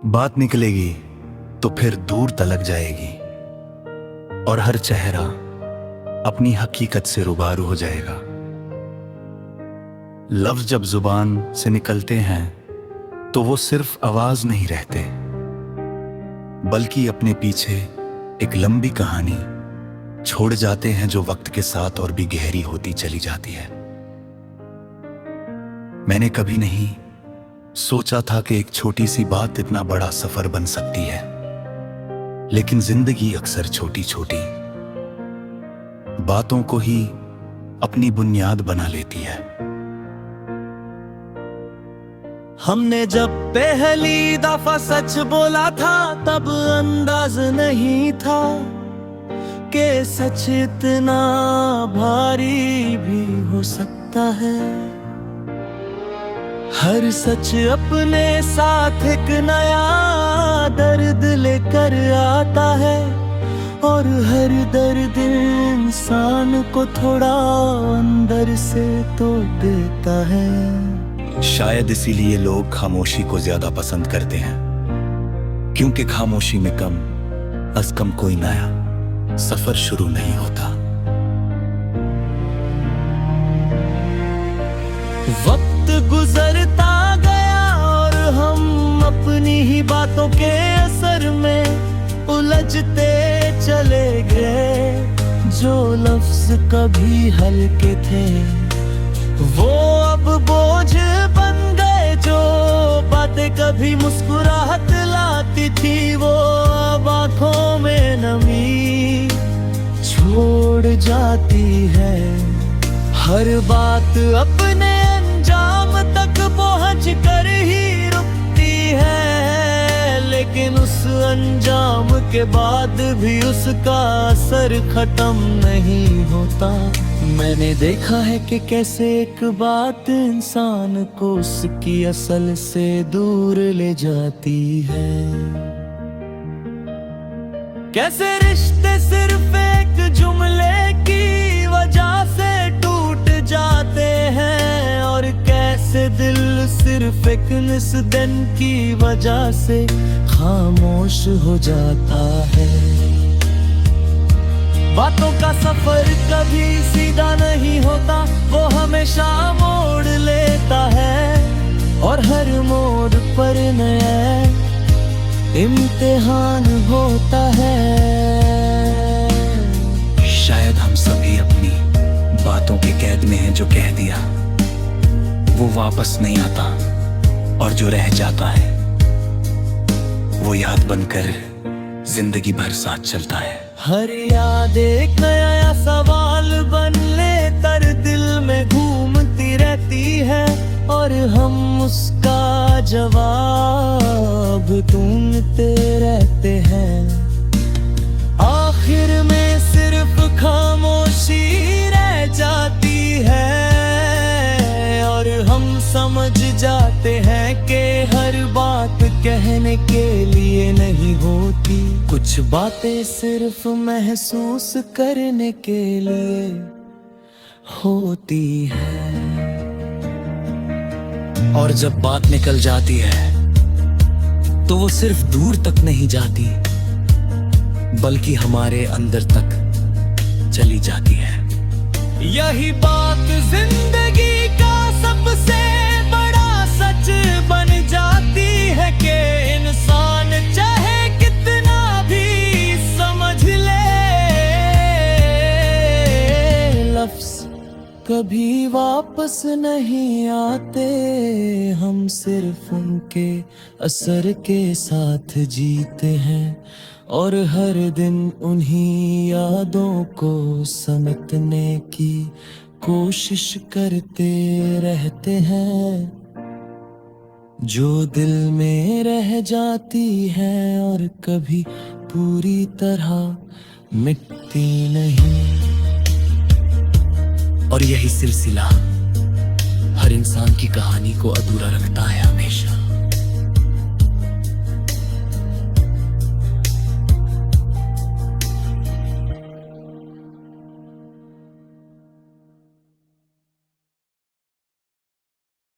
बात निकलेगी तो फिर दूर तलक जाएगी और हर चेहरा अपनी हकीकत से रूबरू हो जाएगा। लफ्ज जब जुबान से निकलते हैं तो वो सिर्फ आवाज नहीं रहते, बल्कि अपने पीछे एक लंबी कहानी छोड़ जाते हैं जो वक्त के साथ और भी गहरी होती चली जाती है। मैंने कभी नहीं सोचा था कि एक छोटी सी बात इतना बड़ा सफर बन सकती है, लेकिन जिंदगी अक्सर छोटी छोटी बातों को ही अपनी बुनियाद बना लेती है। हमने जब पहली दफा सच बोला था तब अंदाज नहीं था कि सच इतना भारी भी हो सकता है। हर सच अपने साथ एक नया दर्द लेकर आता है, और हर दर्द इंसान को थोड़ा अंदर से तोड़ देता है। शायद इसीलिए लोग खामोशी को ज्यादा पसंद करते हैं, क्योंकि खामोशी में कम अज कम कोई नया सफर शुरू नहीं होता। वक्त गुजरता गया और हम अपनी ही बातों के असर में उलझते चले गए। जो लफ्ज कभी हल्के थे वो अब बोझ बन गए, जो बातें कभी मुस्कुराहट लाती थी वो अब आंखों में नमी छोड़ जाती है। हर बात अपने अंजाम तक पहुंच कर ही रुकती है, लेकिन उस अंजाम के बाद भी उसका असर खत्म नहीं होता। मैंने देखा है कि कैसे एक बात इंसान को उसकी असल से दूर ले जाती है। कैसे रिश्ते सिर्फ एक जुमले की वजह से टूट जाते हैं, और कैसे दिल सिर्फ एक निस्दन की वजह से खामोश हो जाता है। बातों का सफर कभी सीधा नहीं होता, वो हमेशा मोड़ लेता है, और हर मोड़ पर नया इम्तिहान होता है। शायद हम सभी अपनी बातों के कैद में हैं। जो कह दिया वो वापस नहीं आता, और जो रह जाता है वो याद बनकर जिंदगी भर साथ चलता है। हर याद एक नया सवाल बन लेकर दिल में घूमती रहती है, और हम उसका जवाब ढूंढते रहते हैं। आखिर में सिर्फ खामोशी रह जाती है, और हम समझ जाते हैं कि हर बात कहने के लिए नहीं होती, कुछ बातें सिर्फ महसूस करने के लिए होती है। और जब बात निकल जाती है तो वो सिर्फ दूर तक नहीं जाती, बल्कि हमारे अंदर तक चली जाती है। यही बात जिंदगी का सबसे बड़ा सच बन जाती है कि इंसान चाहे कितना भी समझ ले, लफ्ज कभी वापस नहीं आते। हम सिर्फ उनके असर के साथ जीते हैं, और हर दिन उन्हीं यादों को समेटने की कोशिश करते रहते हैं, जो दिल में रह जाती है और कभी पूरी तरह मिटती नहीं। और यही सिलसिला हर इंसान की कहानी को अधूरा रखता है हमेशा।